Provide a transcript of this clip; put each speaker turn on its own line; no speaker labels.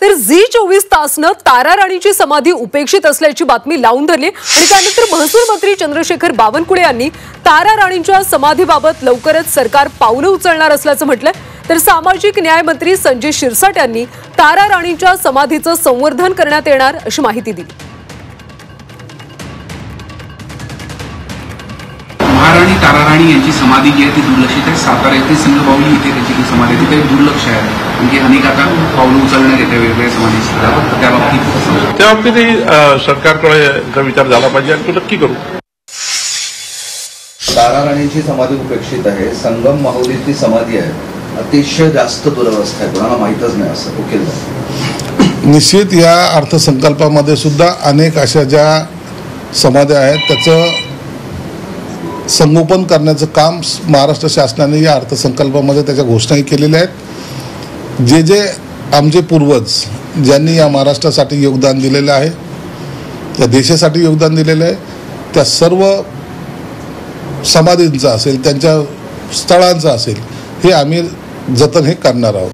तर झी 24 तासनं तारा राणीची समाधी उपेक्षित असल्याची बातमी लावून धरली आणि त्यानंतर महसूल मंत्री चंद्रशेखर बावनकुळे यांनी तारा राणींच्या समाधीबाबत लवकरच सरकार पावलं उचलणार असल्याचं म्हटलंय। तर सामाजिक न्याय मंत्री संजय शिरसाट यांनी तारा राणींच्या समाधीचं संवर्धन करण्यात येणार अशी माहिती दिली।
महाराणी तारा राणी यांची समाधी जी आहे ती दुर्लक्षित आहे। सातारा येथे संघबाहुली इथे त्याची समाधी आहे, तिथे दुर्लक्ष आहे। म्हणजे अनेक आता पावलं उचलण्यात येते वेगवेगळ्या समाधी त्या बाबतीतही
सरकारकडे विचार झाला पाहिजे आणि तो नक्की करू।
तारा राणींची समाधी उपेक्षित आहे, संगम माहुलीतली समाधी आहे, अतिशय जास्त दुरवस्था आहे, कोणाला माहीतच नाही असं वकील।
निश्चित या अर्थसंकल्पामध्ये सुद्धा अनेक अशा ज्या समाध्या आहेत त्याचं संगोपन करण्याचं काम महाराष्ट्र शासनाने या अर्थसंकल्पामध्ये त्याच्या घोषणाही केलेल्या आहेत। जे जे आमचे पूर्वज ज्यांनी या महाराष्ट्रासाठी योगदान दिलेलं आहे, या देशासाठी योगदान दिलेलं आहे, त्या सर्व समाधींचं असेल, त्यांच्या स्थळांचं असेल, हे आम्ही जतन हे करणार आहोत।